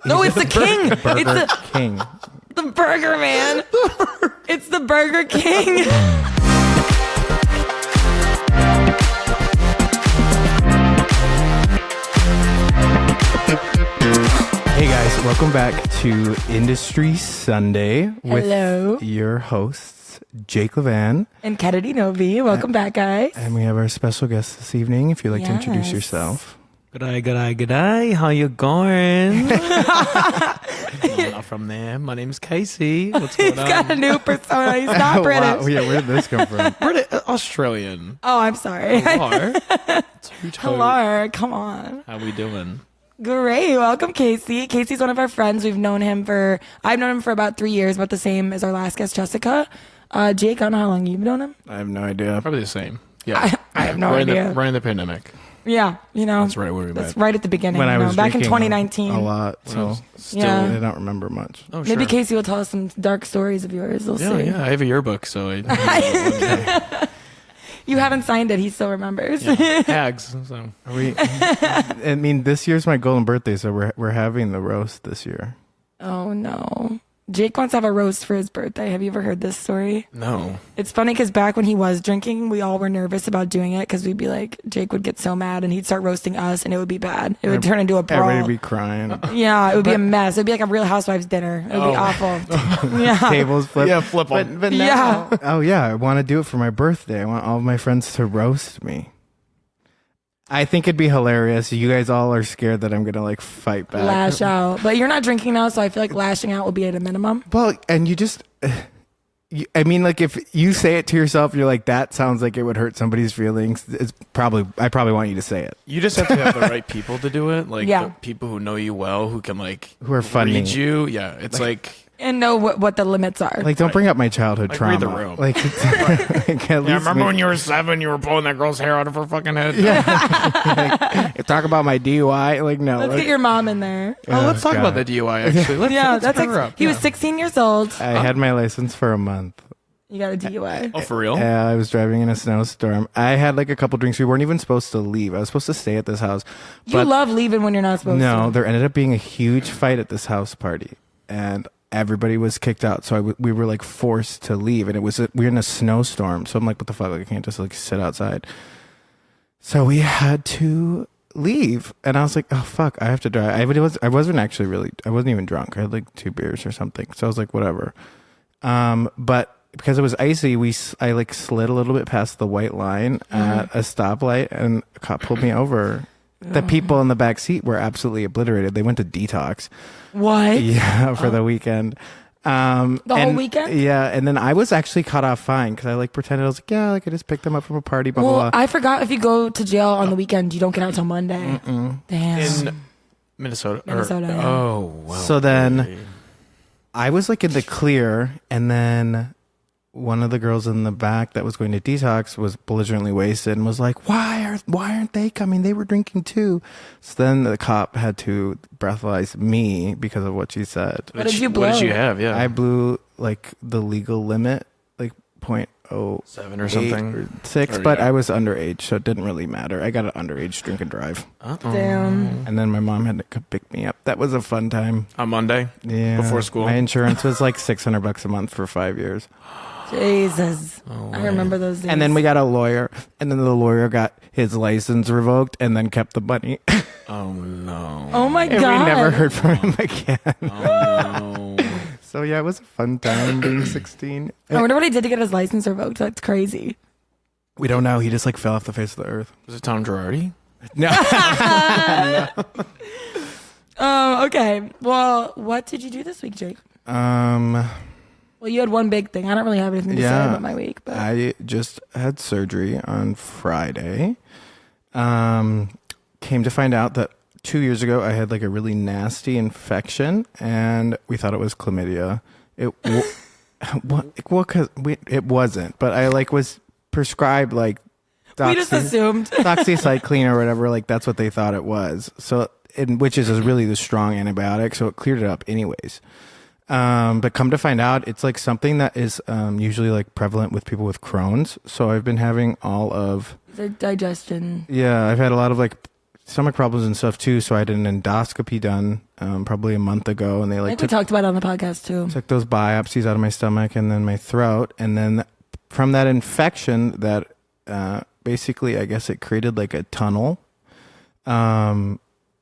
No, it's the king. Burger King. The Burger Man. It's the Burger King. Hey guys, welcome back to Industry Sunday with Hello. your hosts, Jake Levan. And Kennedy Novi. Welcome back, guys. And we have our special guest this evening. If you'd like to introduce Yes. yourself. G'day. How you going? No, not from there. My name's Casey. What's going He's on? got a new persona. He's not British. Wow, yeah, where did this come from? Australian. Oh, I'm sorry. Hello. Hello. Come on. How we doing? Great. Welcome, Casey. Casey's one of our friends. I've known him for about 3 years, about the same as our last guest, Jessica. Jake, I don't know how long you've known him. I have no idea. Probably the same. Yeah. I have no idea. Right in the pandemic. Yeah, That's right where we That's met. right at the beginning. When I was back in drinking 2019. a lot, so Still. Yeah. I don't remember much. Oh, sure. Maybe Casey will tell us some dark stories of yours. We'll see. Yeah. I have a yearbook, so I. You haven't signed it. He still remembers. Hags. So. Are we? I mean, this year's my golden birthday, so we're having the roast this year. Oh, no. Jake wants to have a roast for his birthday. Have you ever heard this story? No. It's funny because back when he was drinking, we all were nervous about doing it because we'd be like, Jake would get so mad and he'd start roasting us and it would be bad. It would turn into a brawl. Everybody be crying. Yeah, it would be a mess. It would be like a Real Housewives dinner. It would be awful. Yeah. Tables flip. Yeah, flip 'em. But now, oh yeah, I want to do it for my birthday. I want all of my friends to roast me. I think it'd be hilarious. You guys all are scared that I'm gonna like fight back. Lash out. But you're not drinking now, so I feel like lashing out will be at a minimum. Well, and you just, I mean, like if you say it to yourself, you're like, that sounds like it would hurt somebody's feelings. I probably want you to say it. You just have to have the right people to do it. Like Yeah. the people who know you well, who can Who are funny. read you. Yeah. It's like And know what the limits are. Like, don't bring up my childhood Like, trauma. read the room. Like, like at least when you were 7, you were pulling that girl's hair out of her fucking head. talk about my DUI. Like, no. Let's get your mom in there. Oh, let's talk God. about the DUI, actually. Let's That's bring her up. he was 16 years old. I had my license for a month. You got a DUI. Oh, for real? I was driving in a snowstorm. I had like a couple drinks. We weren't even supposed to leave. I was supposed to stay at this house. You But love leaving when you're not supposed no, to. there ended up being a huge fight at this house party, and everybody was kicked out. So we were like forced to leave, and we were in a snowstorm. So I'm like, what the fuck? Like, I can't just like sit outside. So we had to leave, and I was like, oh fuck, I have to drive. I wasn't even drunk. I had like 2 beers or something. So I was like, whatever. But because it was icy, I like slid a little bit past the white line at a stoplight, and a cop pulled me over. The people in the back seat were absolutely obliterated. They went to detox. What? Yeah, for the weekend. The whole weekend? Yeah, and then I was actually caught off fine because I like pretended I was like, yeah, like I just picked them up from a party, blah, Well, blah, blah. I forgot if you go to jail on the weekend, you don't get out till Monday. Damn. In Minnesota. Minnesota, yeah. Oh, wow. So then I was like in the clear, and then one of the girls in the back that was going to detox was belligerently wasted and was like, why aren't they coming? They were drinking too. So then the cop had to breathalyze me because of what she said. What did you blow? What did you have? Yeah. I blew like the legal limit, like 0.07 7 or something. or 6, Or, but yeah. I was underage, so it didn't really matter. I got an underage drink and drive. Damn. And then my mom had to pick me up. That was a fun time. On Monday? Yeah. Before school? My insurance was like $600 a month for 5 years. Jesus. I remember those days. And then we got a lawyer, and then the lawyer got his license revoked and then kept the money. Oh, no. Oh my And God. we never heard from him again. Oh, no. So yeah, it was a fun time being 16. I wonder what he did to get his license revoked. That's crazy. We don't know. He just like fell off the face of the earth. Was it Tom Girardi? No. Okay. Well, what did you do this week, Jake? Well, Well, you had one big thing. I don't really have anything to say about my week. But I just had surgery on Friday. Came to find out that 2 years ago I had like a really nasty infection, and we thought it was chlamydia. It wasn't, but I like was prescribed like we just assumed. doxycycline or whatever. Like that's what they thought it was. So, which is really the strong antibiotic. So it cleared it up anyways. But come to find out, it's like something that is usually like prevalent with people with Crohn's. So I've been having all of The digestion. I've had a lot of like stomach problems and stuff too. So I had an endoscopy done probably a month ago, and they I like think we talked about it on the podcast too. took those biopsies out of my stomach and then my throat, and then from that infection that basically I guess it created like a tunnel.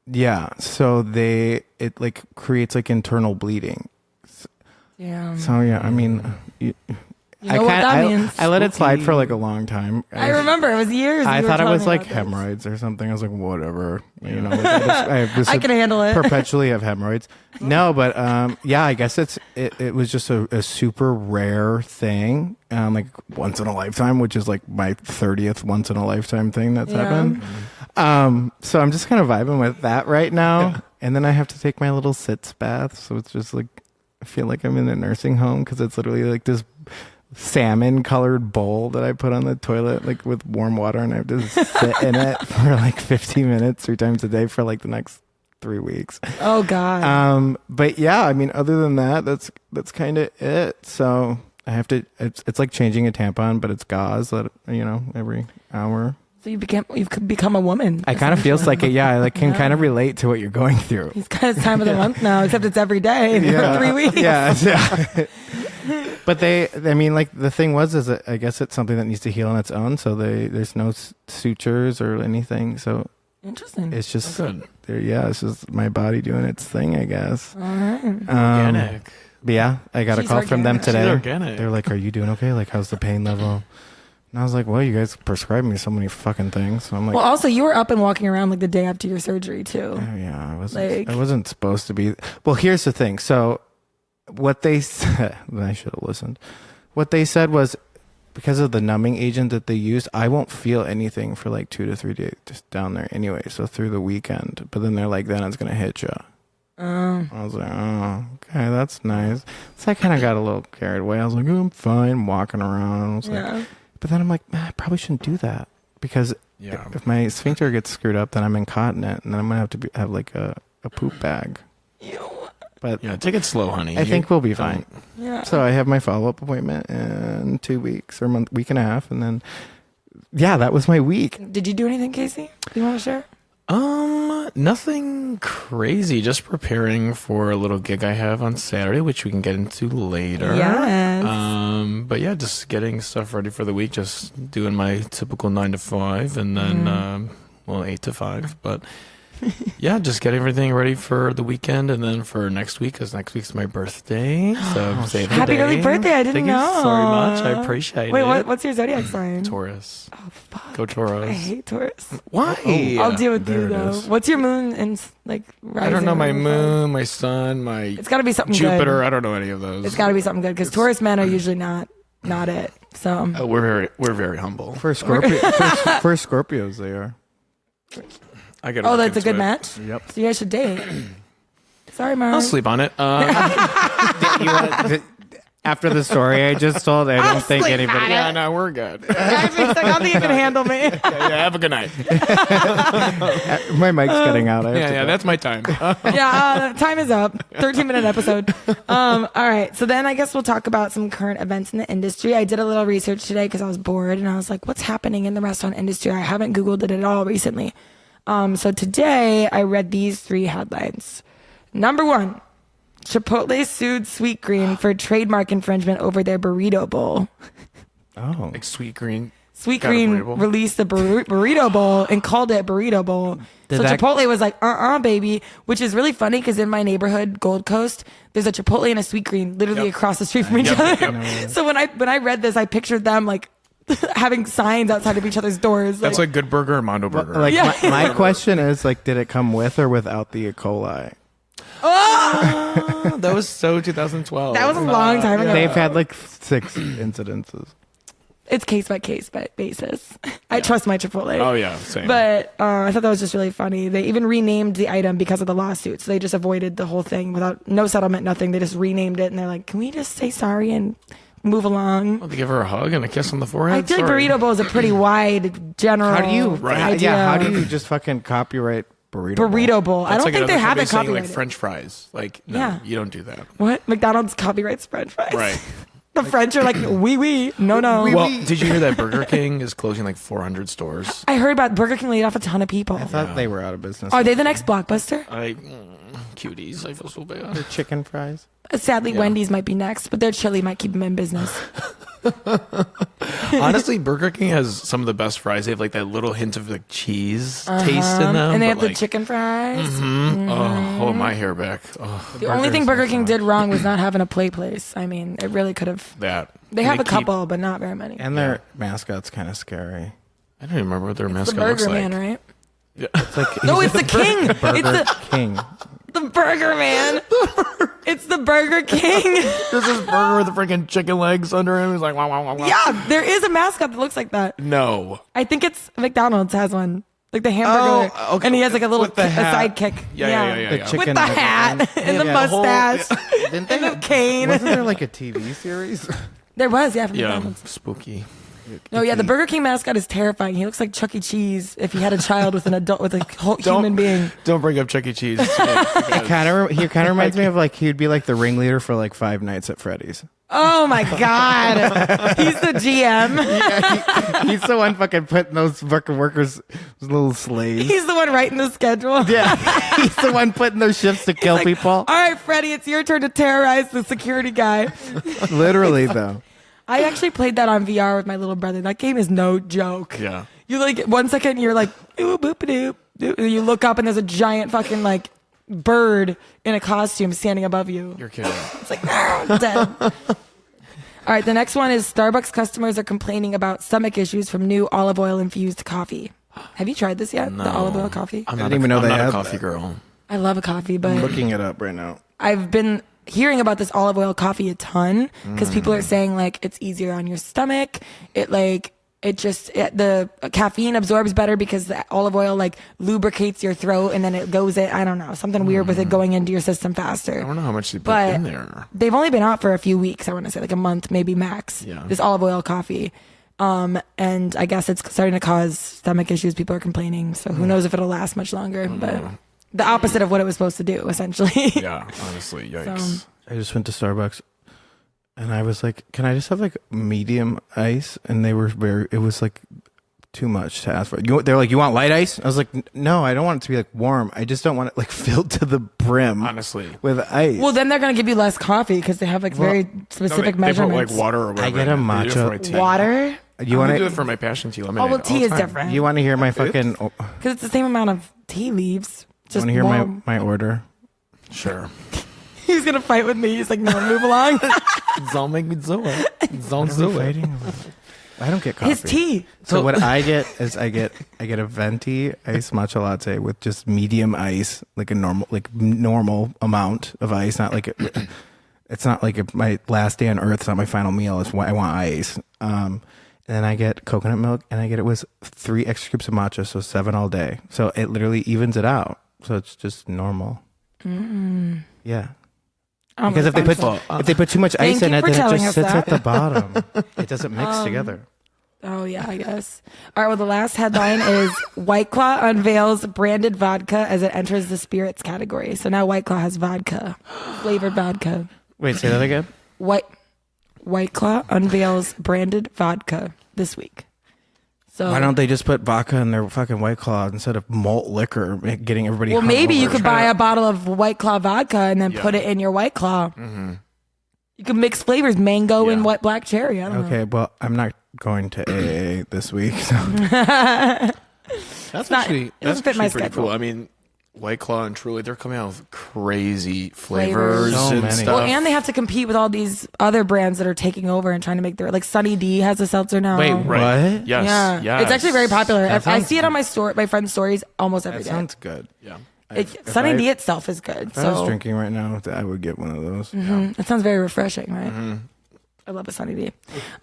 Yeah, so it like creates like internal bleeding. Yeah. So yeah, I mean, You know what that means. I let it slide for like a long time. I remember it was years. I you were thought it telling was me like about this. hemorrhoids or something. I was like, whatever, you know. Like, I I can handle it. perpetually have hemorrhoids. No, but yeah, I guess it was just a super rare thing, like once in a lifetime, which is like my 30th once in a lifetime thing that's happened. So I'm just kind of vibing with that right now, and then I have to take my little sitz bath, so it's just like I feel like I'm in a nursing home because it's literally like this salmon colored bowl that I put on the toilet like with warm water, and I have to sit in it for like 15 minutes 3 times a day for like the next 3 weeks. Oh God. But yeah, I mean, other than that, that's kind of it. So I have to, it's like changing a tampon, but it's gauze that, you know, every hour. So you've become a woman. I kind of feels like it. Yeah. I like can kind of relate to what you're going through. It's kind of time of the month now, except it's every day for 3 weeks. Yeah. But I mean, like the thing is that I guess it's something that needs to heal on its own. So there's no sutures or anything. So Interesting. it's just, Good. it's just my body doing its thing, I guess. All right. Organic. But yeah, I got a She's call from them organic. today. She's organic. They're like, "Are you doing okay? Like, how's the pain level?" And I was like, "Well, you guys prescribed me so many fucking things." So I'm like, Well, also you were up and walking around like the day after your surgery too. "Oh, yeah, like- I wasn't supposed to be." Well, here's the thing. So, what they said, I should have listened. What they said was, because of the numbing agent that they used, I won't feel anything for like 2 to 3 days just down there anyway. So through the weekend, but then they're like, then it's gonna hit you. I was like, oh, okay, that's nice. So I kind of got a little carried away. I was like, oh, I'm fine walking around. I was like, but then I'm like, man, I probably shouldn't do that because Yeah. if my sphincter gets screwed up, then I'm incontinent, and then I'm gonna have to have like a poop bag. But Yeah, take it slow, honey. I think we'll be fine. Yeah. So I have my follow-up appointment in 2 weeks or week and a half, and then yeah, that was my week. Did you do anything, Casey? Do you want to share? Nothing crazy. Just preparing for a little gig I have on Saturday, which we can get into later. Yes. But yeah, just getting stuff ready for the week. Just doing my typical 9 to 5, and then 8 to 5. But yeah, just getting everything ready for the weekend, and then for next week, because next week's my birthday. So save the Happy day. early birthday! I didn't Thank know. you so much. I appreciate Wait, it. what's your zodiac sign? Taurus. Oh fuck! Go Taurus. I hate Taurus. Why? I'll deal with there you it though. is. What's your moon and like rising? I don't know my or something? moon, my sun, my It's got to be something Jupiter. good. I don't know any of those. It's got to be something good because Taurus men are usually not it. So We're very humble. For Scorpio, for Scorpios, they are. I got. oh, that's a good match. Yep. So you guys should date. Sorry, Mom. I'll sleep on it. After the story I just told, I don't think anybody. Yeah, no, we're good. I don't think you can handle me. Yeah, have a good night. My mic's getting out. I have to Yeah, go. that's my time. Time is up. 13-minute episode. All right. So then I guess we'll talk about some current events in the industry. I did a little research today because I was bored and I was like, what's happening in the restaurant industry? I haven't Googled it at all recently. So today I read these 3 headlines. Number 1, Chipotle sued Sweet Green for trademark infringement over their burrito bowl. Oh, Like sweet green. Sweet Got a Green burrito bowl? released the burrito bowl and called it burrito bowl. Did So that- Chipotle was like, baby, which is really funny because in my neighborhood, Gold Coast, there's a Chipotle and a Sweet Green literally Yep. across the street from each other. So when I read this, I pictured them like having signs outside of each other's doors. That's like Good Burger or Mondo Burger. like Yeah. my question is like, did it come with or without the E. coli? that was so 2012. That was a long time ago. They've had like 6 incidences. It's case by case basis. I trust my Chipotle. Oh yeah, same. But I thought that was just really funny. They even renamed the item because of the lawsuit. So they just avoided the whole thing without no settlement, nothing. They just renamed it and they're like, can we just say sorry and move along? Well, they give her a hug and a kiss on the forehead. I feel like Sorry. burrito bowl is a pretty wide general How do you? idea. Yeah, how do you just fucking copyright burrito? burrito bowl? I That's don't like think they another have company it saying, copyrighted. like French fries. Like, no, Yeah. you don't do that. What? McDonald's copyrights French fries? Right. The French are like, oui, no. Well, did you hear that Burger King is closing like 400 stores? I heard about Burger King laid off a ton of people. I thought they were out of business. Are they the next Blockbuster? Cuties. I feel so bad. The chicken fries? Sadly, Wendy's might be next, but their chili might keep them in business. Honestly, Burger King has some of the best fries. They have like that little hint of like cheese taste in them. And they have but, the chicken fries. Oh, hold my hair back. Oh, The only thing Burger King did wrong was not having a play place. I mean, it really could have. that. They have a keep- couple, but not very many. And their mascot's kind of scary. I don't even remember what their The mascot looks Burger like. Man, right? Yeah. It's like No, it's the King. It's Burger King. the Burger Man. It's the Burger King. There's this burger with the freaking chicken legs under him. He's like, wow, wow, wow, wow. Yeah, there is a mascot that looks like that. No. I think it's McDonald's has one. Like the hamburger. Oh, okay. And he has like a little With the hat. sidekick. Yeah. The Yeah. chicken With the hat and the Yeah. mustache Didn't they and the have, cane. wasn't there like a TV series? There was, yeah, from Yeah. McDonald's. Spooky. No, yeah, the Burger King mascot is terrifying. He looks like Chuck E. Cheese if he had a child with an adult, with a whole human being. Don't bring up Chuck E. Cheese. He kind of reminds me of like he'd be like the ringleader for like Five Nights at Freddy's. Oh my God. He's the GM. He's the one fucking putting those fucking workers, those little slaves. He's the one writing the schedule. Yeah, he's the one putting those shifts to kill Like, people. All right, Freddie, it's your turn to terrorize the security guy. Literally, though. I actually played that on VR with my little brother. That game is no joke. Yeah. You like 1 second, you're like, ooh, boop doop. You look up and there's a giant fucking like bird in a costume standing above you. You're kidding. It's like, "Ah, dead. All right, the next one is Starbucks customers are complaining about stomach issues from new olive oil infused coffee. Have you tried this yet? The olive oil coffee? I'm I not didn't even know I'm they not had a coffee that. girl. I love a coffee, but I'm looking it up right now. I've been hearing about this olive oil coffee a ton because people are saying like it's easier on your stomach. The caffeine absorbs better because the olive oil like lubricates your throat and then it goes I don't know, something weird with it going into your system I faster. don't know how much they put But in there. they've only been out for a few weeks. I want to say like a month, maybe max. Yeah. This olive oil coffee. And I guess it's starting to cause stomach issues. People are complaining. So who knows if it'll last much longer, but the opposite of what it was supposed to do, essentially. Yeah, honestly, yikes. I just went to Starbucks and I was like, can I just have like medium ice? And they were it was like too much to ask for. They're like, you want light ice? I was like, no, I don't want it to be like warm. I just don't want it like filled to the brim Honestly. with ice. Well, then they're going to give you less coffee because they have like very specific They put measurements. like water or whatever. I get a in it. They do it for matcha. my tea. Water? you I want do it to for my passion tea lemonade. Oh, well, tea all is the time. different. you want to hear my fucking Because it's the same amount of tea leaves. Just want to hear warm. my order? Sure. He's going to fight with me. He's like, no, move along. Don't make me do it. Don't What are we do it. fighting about? I don't get coffee. His tea. So what I get is I get a venti iced matcha latte with just medium ice, like a normal amount of ice, not like it's not like my last day on earth. It's not my final meal. It's why I want ice. And then I get coconut milk, and I get it with 3 extra scoops of matcha, so 7 all day. So it literally evens it out. So it's just normal. Yeah. Because if they put too much ice Thank in you it, for then it telling just us sits that. at the bottom. It doesn't mix together. Oh, yeah, I guess. All right, well, the last headline is White Claw unveils branded vodka as it enters the spirits category. So now White Claw has vodka, flavored vodka. Wait, say that again. White Claw unveils branded vodka this week. So Why don't they just put vodka in their fucking White Claw instead of malt liquor, getting everybody? Well, maybe you hungover? could buy a bottle of White Claw vodka and then Yeah. put it in your White Claw. You can mix flavors, mango and Yeah. wet black cherry. I don't know. Okay, well, I'm not going to AA this week. So. That's not- actually it doesn't fit my pretty schedule. cool. I mean, White Claw and Truly, they're coming out with crazy flavors Flavors. So and many. stuff. Well, and they have to compete with all these other brands that are taking over and trying to make their like Sunny D has a seltzer now. Wait, Right. what? Yes. Yeah, Yes. it's actually very popular. That I sounds see it on my friends' stories almost every That day. sounds good. Yeah. If Sunny I- D itself is good. If I was So drinking right now, I would get one of those. it sounds very refreshing, right? I love a Sunny D.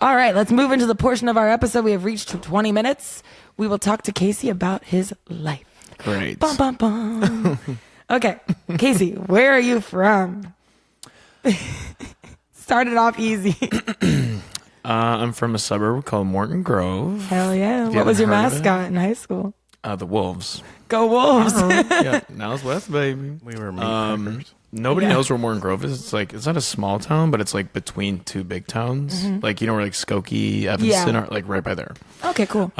All right, let's move into the portion of our episode. We have reached 20 minutes. We will talk to Casey about his life. Great. Bum, bum, bum. Okay, Casey, where are you from? Started off easy. I'm from a suburb called Morton Grove. Hell yeah. you What was your haven't heard of it? mascot in high school? The Wolves. Go Wolves. Yeah, now's West, baby. We were meat pickers. Nobody Yeah. knows where Morton Grove is. It's like, it's not a small town, but it's like between two big towns. Like, you know where like Skokie, Evanston are, like right by there. Okay, cool.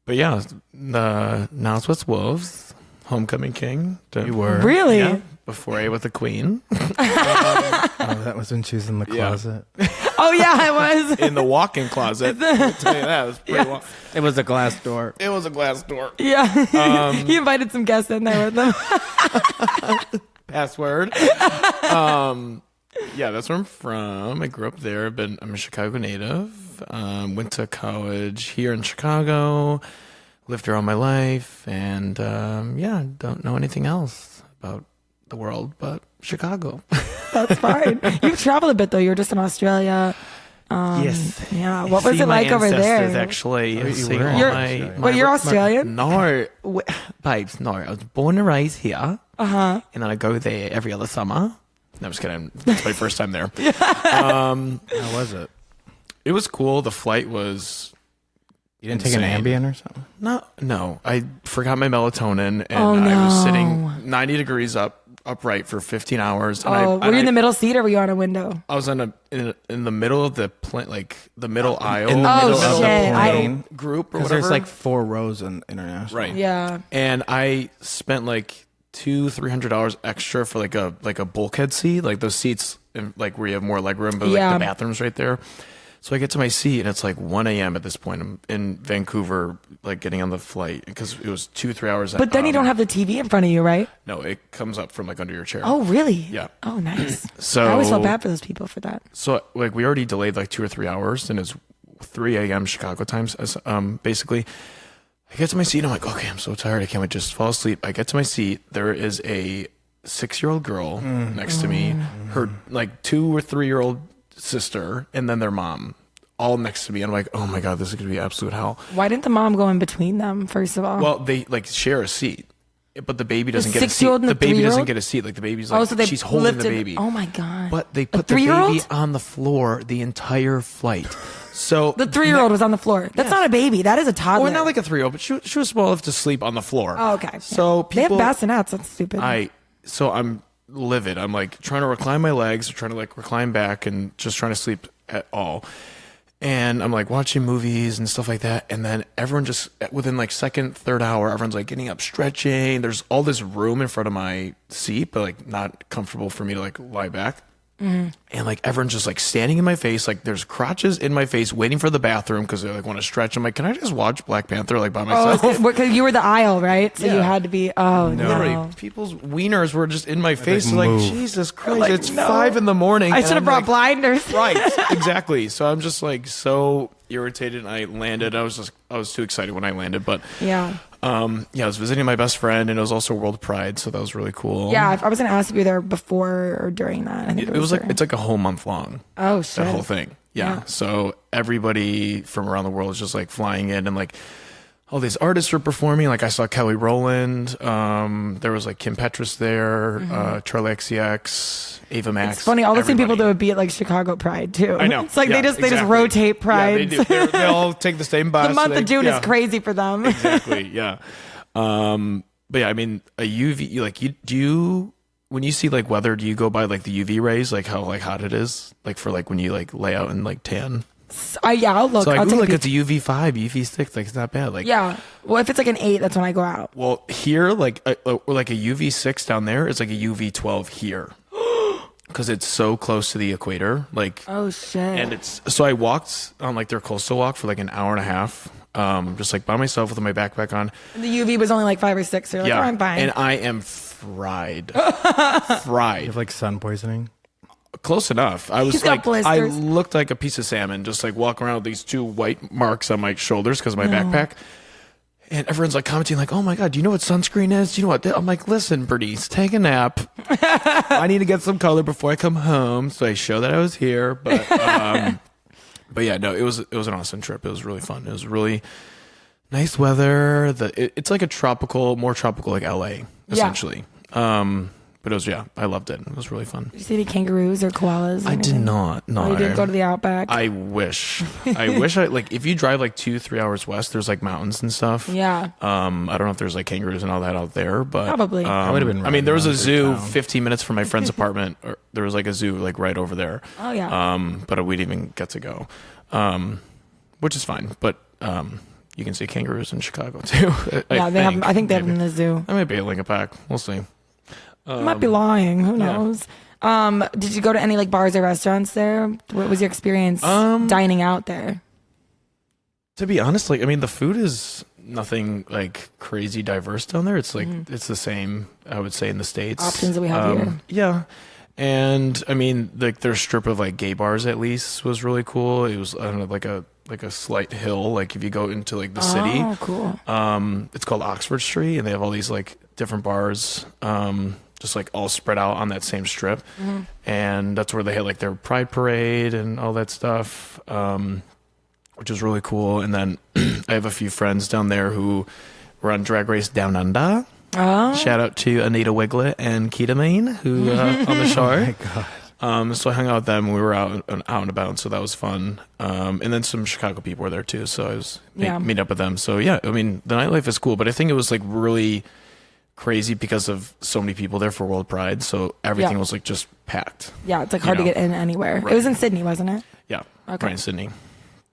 But yeah, now it's West Wolves, Homecoming King. You were. Really? Yeah, before I with the Queen. Oh, that was when she was in the Yeah. closet. Oh yeah, I was. In the walk-in closet. I'll tell you that. It was pretty Yeah. It was a glass door. It was a glass door. Yeah. He invited some guests in there with them. Password. Yeah, that's where I'm from. I grew up there. I'm a Chicago native. Went to college here in Chicago. Lived here all my life, and yeah, don't know anything else about the world but Chicago. That's fine. You've traveled a bit though. You were just in Australia. Yes. Yeah. What was See it my like over there? ancestors, Actually, you see were all in my- Australia. Well, you're Australian? No, babes, no. I was born and raised here, and then I go there every other summer. No, I'm just kidding. It's my first time there. How was it? It was cool. The flight was You didn't take an Insane. Ambien or something? no. I forgot my melatonin, and Oh, I was no. sitting 90 degrees upright for 15 hours. And Oh, were you in the middle seat or were you on a window? I was in the middle of the plane, like the middle aisle, In the Oh, middle of the shit. plane? group or Because whatever. there's like 4 rows in international. right, Yeah. And I spent like $200-$300 extra for like a bulkhead seat, like those seats, like where you have more leg room, but Yeah. like the bathroom's right there. So I get to my seat and it's like 1 a.m. at this point. I'm in Vancouver, like getting on the flight because it was 2-3 hours. But then you don't have the TV in front of you, right? No, it comes up from like under your chair. Oh, really? Yeah. Oh, nice. So I always felt bad for those people for that. So like we already delayed like 2 or 3 hours, and it's 3 a.m. Chicago times. Basically, I get to my seat and I'm like, okay, I'm so tired. I can't wait to just fall asleep. I get to my seat. There is a 6-year-old girl next to me, her like 2 or 3-year-old sister, and then their mom, all next to me. I'm like, oh my god, this is gonna be absolute hell. Why didn't the mom go in between them, first of all? Well, they like share a seat, but the baby doesn't get a seat. 6-year-old and The the baby 3-year-old? doesn't get a seat. Like the baby's like, oh, so they she's holding lifted, the baby. Oh my god! But they put the 3-year-old? baby on the floor the entire flight. So The 3-year-old was on the floor. That's not a baby. That is a toddler. Well, not like a 3-year-old, but she was small enough to sleep on the floor. Oh, okay. So they have people, bassinets. That's stupid. I'm livid. I'm like trying to recline my legs, or trying to like recline back, and just trying to sleep at all. And I'm like watching movies and stuff like that. And then everyone just within like second, third hour, everyone's like getting up, stretching. There's all this room in front of my seat, but like not comfortable for me to like lie back. And like everyone's just like standing in my face, like there's crotches in my face, waiting for the bathroom because they like want to stretch. I'm like, can I just watch Black Panther like by myself? because you were the aisle, right? So you Yeah. had to be. Oh Literally, no! people's wieners were just in my face. like, Like, move. Jesus Christ, like, it's no. 5 a.m. I should have brought blinders. Right, exactly. So I'm just like so irritated. And I landed. I was too excited when I landed, but Yeah. I was visiting my best friend, and it was also World Pride, so that was really cool. Yeah, I was gonna ask if you were there before or during that. I think It was like during. it's like a whole month long. Oh shit! That whole thing. Yeah. Yeah. So everybody from around the world is just like flying in, and like all these artists were performing. Like I saw Kelly Rowland. There was like Kim Petras there, Charli XCX, Ava Max. It's funny. All the same people that everybody. would be at like Chicago Pride too. I know. It's like Yeah, they just exactly. rotate Yeah, Pride. they do. They all take the same bus. The month They- of June yeah. is crazy for them. Exactly. Yeah. But yeah, I mean, a UV. Like, do you when you see like weather, do you go by like the UV rays, like how like hot it is, like for like when you like lay out and like tan? Yeah, I'll look. So like, I'll ooh, take like a it's peek. a UV5, UV6, like it's not bad. Like, Yeah. Well, if it's like an 8, that's when I go out. well, here like a UV6 down there is like a UV12 here, because it's so close to the equator. Like, Oh shit! and it's so I walked on like their coastal walk for like an hour and a half, just like by myself with my backpack on. the UV was only like 5 or 6. So you're like, oh, I'm fine. And I am fried. You Fried. have like sun poisoning. Close enough. I was He's got like, I blisters. looked like a piece of salmon, just like walking around with these 2 white marks on my shoulders because of my backpack. And everyone's like commenting, like, "Oh my god, do you know what sunscreen is? Do you know what?" I'm like, "Listen, Bernice, take a nap. I need to get some color before I come home, so I show that I was here." But yeah, no, it was an awesome trip. It was really fun. It was really nice weather. It's like more tropical, like LA, essentially. But it was, I loved it. It was really fun. Did you see any kangaroos or koalas? Or I did anything? not. No, Oh, you didn't go to the outback. I wish. I wish I like if you drive like 2-3 hours west, there's like mountains and stuff. Yeah. I don't know if there's like kangaroos and all that out there, but Probably. I would've been I mean, there was a riding around zoo through town. 15 minutes from my friend's apartment. Or there was like a zoo like right over there. Oh yeah. But we didn't even get to go, which is fine. But you can see kangaroos in Chicago too. Yeah, they have. I think they have them in maybe. the zoo. I might be at Lincoln Pack. We'll see. I might be lying. Who yeah. knows? Did you go to any like bars or restaurants there? What was your experience dining out there? To be honest, like I mean, the food is nothing like crazy diverse down there. It's like it's the same, I would say, in the States. Options that we have here. Yeah. And I mean, like their strip of like gay bars at least was really cool. It was I don't know, like a slight hill. Like if you go into like the city, Oh, cool. it's called Oxford Street, and they have all these like different bars, just like all spread out on that same strip. And that's where they had like their Pride Parade and all that stuff, which was really cool. And then I have a few friends down there who were on Drag Race Down Under. Oh, Shout out to Anita Wiglet and Ketamine, who on the show. Oh my God. So I hung out with them. We were out and about, so that was fun. And then some Chicago people were there too, so I was meet up with them. So yeah, I mean the nightlife is cool, but I think it was like really crazy because of so many people there for World Pride. So everything Yeah. was like just packed. yeah. It's like hard to get in anywhere. Right. It was in Sydney, wasn't it? Yeah, Okay. right in Sydney.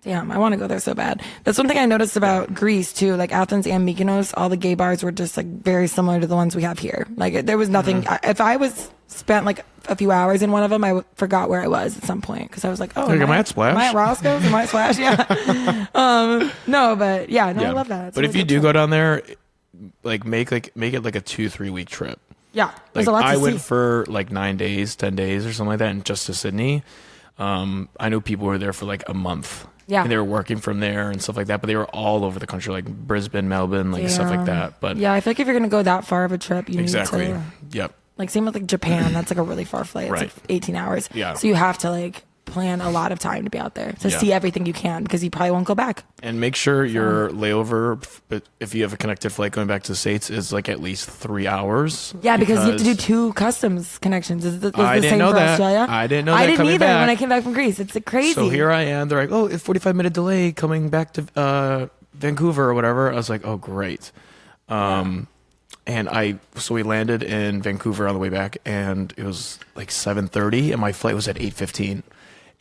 Damn, I want to go there so bad. That's one thing I noticed about Greece too. Like Athens and Mykonos, all the gay bars were just like very similar to the ones we have here. Like there was nothing. If I was spent like a few hours in one of them, I forgot where I was at some point because I was like, oh, Am I at Splash? Am I at Roscoe's? Am I at Splash? Yeah. No, but yeah, no, I love that. It's But a if really you good do trip. go down there, like make it like a 2-3 week trip. yeah, there's Like a lot to I see. went for like 9 days, 10 days or something like that, and just to Sydney. I know people were there for like a month. Yeah. And they were working from there and stuff like that, but they were all over the country, like Brisbane, Melbourne, like stuff like that. But yeah, I feel like if you're gonna go that far of a trip, you exactly. need to. Yep. Like same with like Japan, that's like a really far flight. It's Right. like 18 hours. Yeah. So you have to like plan a lot of time to be out there to Yeah. see everything you can because you probably won't go back. And make sure your layover, if you have a connected flight going back to the States, is like at least 3 hours. Yeah, because you have to do 2 customs connections. Was the I didn't same know for that. Australia? I didn't know I that didn't coming either back. when I came back from Greece. It's like crazy. So here I am. They're like, oh, 45-minute delay coming back to Vancouver or whatever. I was like, oh, great. And so we landed in Vancouver on the way back, and it was like 7:30, and my flight was at 8:15.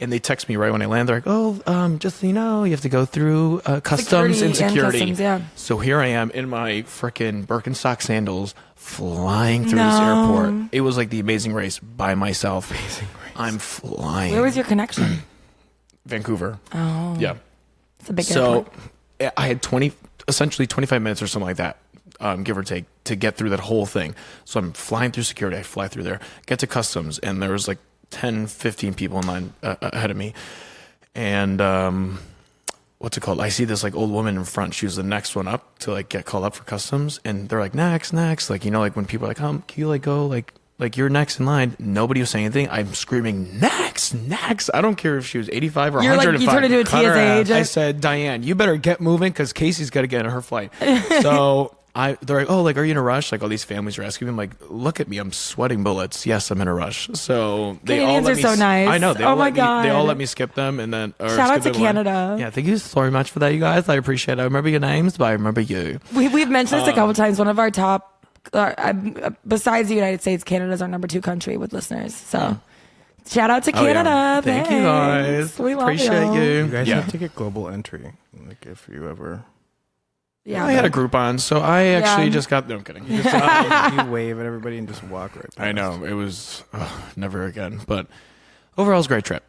And they text me right when I land. They're like, oh, just so you know, you have to go through customs and security. customs, yeah. So here I am in my frickin' Birkenstock sandals flying through this No. airport. It was like the Amazing Race by myself. Amazing Race. I'm flying. Where was your connection? Vancouver. Oh, Yeah. it's a big So airport. I had essentially 25 minutes or something like that, give or take, to get through that whole thing. So I'm flying through security. I fly through there, get to customs, and there was like 10, 15 people in line ahead of me. And what's it called? I see this like old woman in front. She was the next one up to like get called up for customs. And they're like, next. Like, you know, like when people are like, can you like go like you're next in line. Nobody was saying anything. I'm screaming, next. I don't care if she was 85 or You're like, 105. you turned into a Cut her TSA ass. agent. I said, Diane, you better get moving because Casey's got to get on her flight. So they're like, oh, like, are you in a rush? Like all these families are asking me. I'm like, look at me. I'm sweating bullets. Yes, I'm in a rush. So they Canadians all are let me. so nice. I know. They Oh all my let me, They all God. let me skip them and then. Or Shout out skip to them line. Canada. Yeah, thank you so much for that, you guys. I appreciate it. I remember your names, but I remember you. We've mentioned this a couple times. One of our top, besides the United States, Canada's our number 2 country with listeners. So shout out to Oh, yeah. Canada. Thank you guys. Thanks. We love Appreciate you. You guys Yeah. have to get global entry. Like if you ever Yeah, I had a Groupon, so I actually Yeah. just got. No, I'm kidding. You just- you wave at everybody and just walk right past. I know it was never again, but overall, it's a great trip.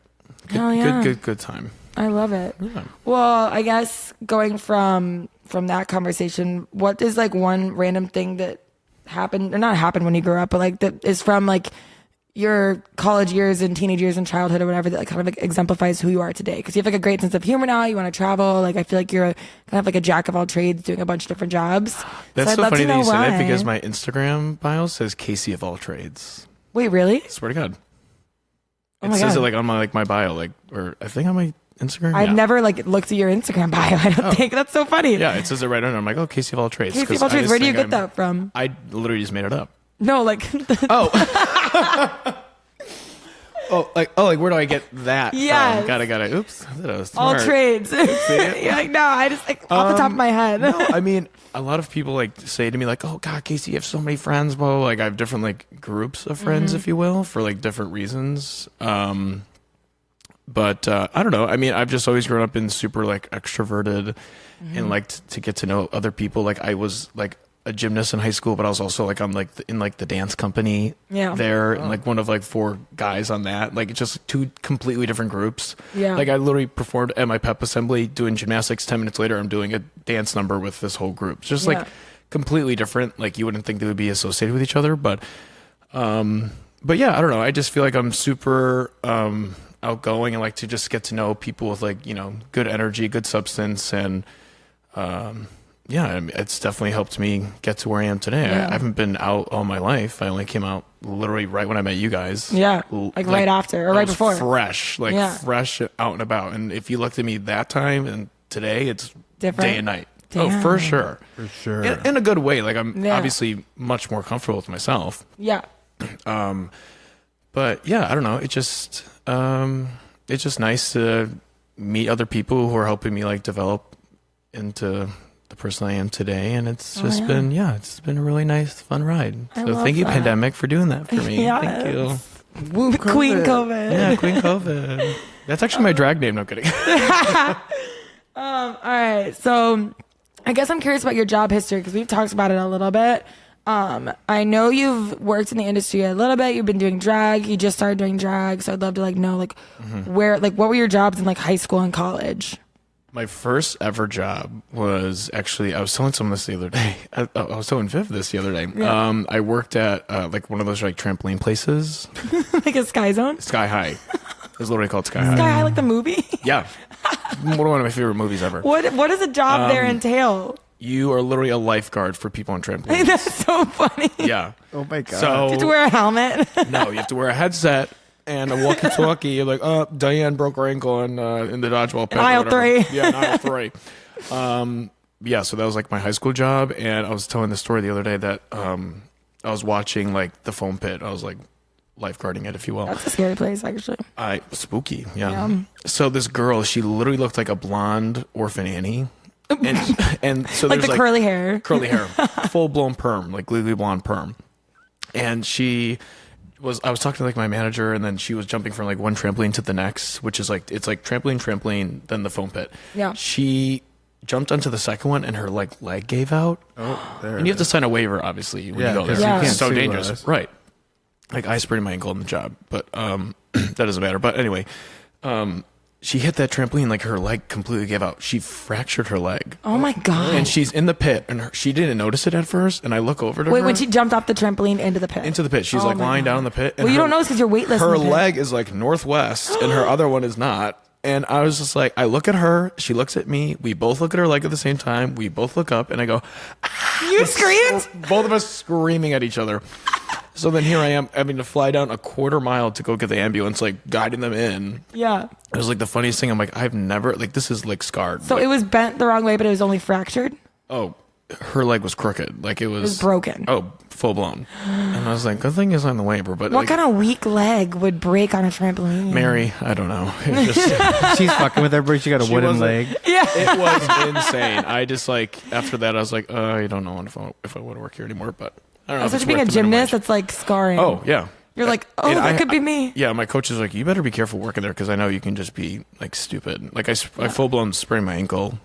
Good, Hell yeah. good time. I love it. Yeah. Well, I guess going from that conversation, what is like one random thing that happened, or not happened when you grew up, but like that is from like your college years and teenage years and childhood or whatever that like kind of like exemplifies who you are today? Because you have like a great sense of humor now. You want to travel. Like I feel like you're kind of like a jack of all trades, doing a bunch of different jobs. That's I'd so love to funny that know you say that why. because my Instagram bio says Casey of all trades. Wait, really? Swear to God. Oh It my says God. it like on my bio, like, or I think on my Instagram. I've Yeah. never like looked at your Instagram bio. I don't think that's so funny. Yeah, it says it right under. I'm like, oh, Casey of all trades. Casey 'Cause of all I trades. just Where do you think get that from? I literally just made it up. No, like like where do I get that Yes. from? Got it. Oops. I thought I was all smart. trades. You're like, no, I just like off the top of my head. No, I mean, a lot of people like say to me like, "Oh God, Casey, you have so many friends." Well, like I have different like groups of friends, if you will, for like different reasons. But I don't know. I mean, I've just always grown up in super like extroverted and liked to get to know other people. Like I was like a gymnast in high school, but I was also like on like in like the dance company there, and like one of like 4 guys on that. Like just 2 completely different groups. Yeah. Like I literally performed at my pep assembly doing gymnastics. 10 minutes later, I'm doing a dance number with this whole group. It's just Yeah. like completely different. Like you wouldn't think they would be associated with each other, but yeah, I don't know. I just feel like I'm super outgoing and like to just get to know people with like, you know, good energy, good substance, and yeah, I mean, it's definitely helped me get to where I am today. Yeah. I haven't been out all my life. I only came out literally right when I met you guys. Yeah, like right after or I right was before. fresh, like Yeah. fresh out and about. And if you looked at me that time and today, it's Different? day and night. Damn. Oh, for sure. For sure. In a good way. Like I'm Yeah. obviously much more comfortable with myself. Yeah. But yeah, I don't know. It's just nice to meet other people who are helping me like develop into the person I am today. And it's just been a really nice, fun ride. I So love thank you, that. Pandemic, for doing that for me. Yes. Thank you. Woo, Queen COVID. Yeah, Queen COVID. That's actually my drag name. No kidding. All right. So I guess I'm curious about your job history because we've talked about it a little bit. I know you've worked in the industry a little bit. You've been doing drag. You just started doing drag. So I'd love to like know like where, like what were your jobs in like high school and college? My first ever job was actually, I was telling someone this the other day. I was telling Viv this the other day. Yeah. I worked at like one of those like trampoline places, Like a Sky Zone? Sky High. It was literally called Sky High. Sky High, like the movie? Yeah. One of my favorite movies ever. What does a job there entail? You are literally a lifeguard for people on trampolines. That's so funny. Yeah. Oh my God. You have to So, wear a helmet. no, you have to wear a headset and a walkie-talkie. You're like, oh, Diane broke her ankle in the dodgeball pit. or aisle whatever. 3. Yeah, in aisle 3. Yeah, so that was like my high school job. And I was telling the story the other day that I was watching like the foam pit. I was like lifeguarding it, if you will. That's a scary place, actually. Spooky, yeah. Yeah. So this girl, she literally looked like a blonde orphan Annie. And so Like there's the curly hair. curly hair, full blown perm, like legally blonde perm. And I was talking to like my manager, and then she was jumping from like one trampoline to the next, which is like, it's like trampoline, then the foam pit. Yeah. She jumped onto the second one and her like leg gave out. Oh, there And you it have to sign a waiver, obviously, when Yeah, you go there. 'cause you It's can't so sue dangerous. us. Right. Like I sprained my ankle on the job, but that doesn't matter. But anyway, she hit that trampoline, like her leg completely gave out. She fractured her leg. Oh my God. And she's in the pit, and she didn't notice it at first. And I look over to Wait, her when she jumped off the trampoline into the pit? into the pit. She's Oh like my lying God. down in the pit. And Well, you don't know because you're weightless. her in the pit. leg is like northwest, and her other one is not. And I was just like, I look at her, she looks at me. We both look at her leg at the same time. We both look up, and I go, You screamed? both of us screaming at each other. So then here I am having to fly down a quarter mile to go get the ambulance, like guiding them in. Yeah. It was like the funniest thing. I'm like, I've never, like, this is like scarred. So Like, it was bent the wrong way, but it was only fractured. oh, her leg was crooked. Like it was broken. Oh, full blown. And I was like, good thing is on the waiver. But What like, kind of weak leg would break on a trampoline? Mary, I don't know. It, just, She's fucking with everybody. She got a She wooden wasn't- leg. Yeah. it was insane. I just like, after that, I was like, I don't know if I want to work here anymore. But I don't know. if Especially it's being a worth the minimum gymnast, wage. that's like scarring. Oh, yeah. You're like, oh, And that could be me. Yeah, my coach is like, you better be careful working there because I know you can just be like stupid. Like I full blown sprained my ankle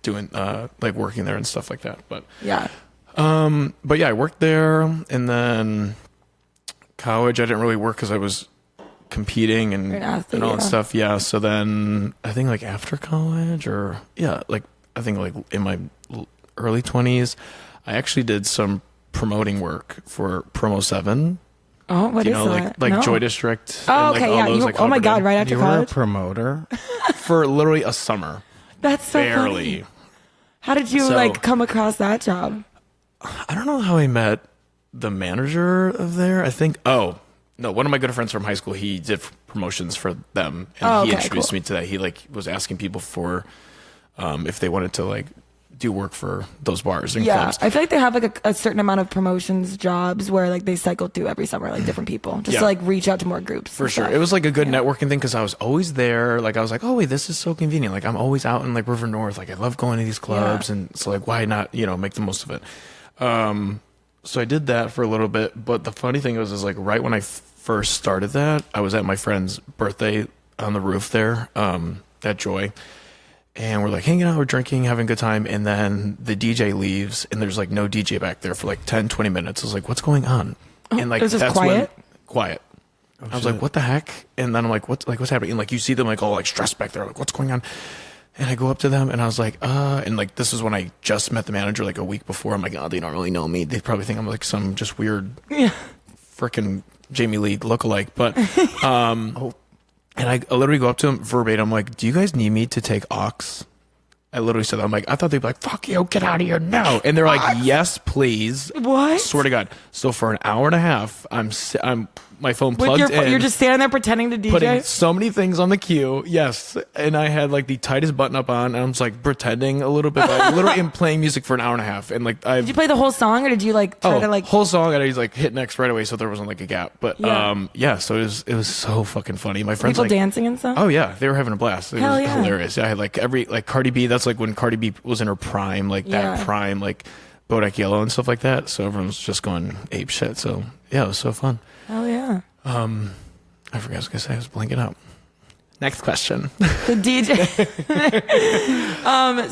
doing like working there and stuff like that. But Yeah. but yeah, I worked there, and then college I didn't really work because I was competing and You're an athlete, and all that yeah. stuff. Yeah, so then I think like after college, or yeah, like I think like in my early 20s, I actually did some promoting work for Promo 7. Oh, what You is know, that? like No. Joy District. Oh, and, like, okay, all yeah. those, You, like, oh my God, Hubbard right after You were a college? promoter. for literally a summer. That's so Barely. funny. How did you So- like come across that job? I don't know how I met the manager of there. I think, oh, no, one of my good friends from high school, he did promotions for them. And Oh, he okay, introduced cool. me to that. He like was asking people for if they wanted to like do work for those bars and Yeah, clubs. I feel like they have like a certain amount of promotions jobs where like they cycle through every summer like different people just Yeah. to like reach out to more groups. For and sure. stuff. It was like a good networking thing because I was always there. Like I was like, oh wait, this is so convenient. Like I'm always out in like River North. Like I love going to these clubs, Yeah. and so like why not, make the most of it. So I did that for a little bit. But the funny thing was, is like right when I first started that, I was at my friend's birthday on the roof there, at Joy. And we're like hanging out, we're drinking, having a good time. And then the DJ leaves and there's like no DJ back there for like 10, 20 minutes. I was like, what's going on? And like, it was just that's quiet? Quiet. I was like, what the heck? And then I'm like, what's happening? And like, you see them like all like stressed back there. Like, what's going on? And I go up to them and I was like, and like, this is when I just met the manager like a week before. I'm like, oh, they don't really know me. They probably think I'm like some just weird freaking Jamie Lee lookalike. But, and I literally go up to him verbatim. I'm like, do you guys need me to take aux? I literally said that. I'm like, I thought they'd be like, fuck you, get out of here now. And they're like, yes, please. What? Swear to God. So for an hour and a half, I'm my phone With plugged in. you're just standing there pretending to DJ. Putting so many things on the queue. Yes. And I had like the tightest button up on. And I was like pretending a little bit. But I literally am playing music for an hour and a half. And like Did you play the whole song or did you like try to like? whole song, and I was like hit next right away, so there wasn't like a gap. But Yeah. so it was so fucking funny. My friends People like dancing and stuff? oh yeah, they were having a blast. It Hell was yeah. hilarious. I had like like Cardi B. That's like when Cardi B was in her prime, like Yeah. that prime, like Bodak Yellow and stuff like that. So everyone was just going ape shit. So yeah, it was so fun. Hell yeah. I forgot what I was gonna say. I was blanking out. Next question. The DJ.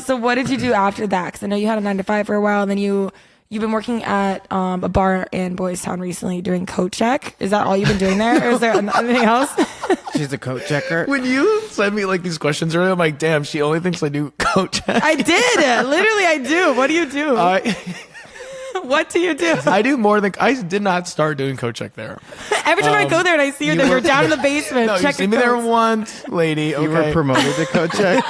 So what did you do after that? Because I know you had a 9 to 5 for a while, and then you've been working at a bar in Boys Town recently doing coat check. Is that all you've been doing there, or is there anything else? She's a coat checker. When you send me like these questions earlier, I'm like, damn, she only thinks I do coat check. I did. Literally, I do. What do you do? What do you do? I do more than I did not start doing coat check there. Every time I go there and I see you there, you're down in the basement. No, you see checking me there coats. once, lady. You were Okay. promoted to coat check.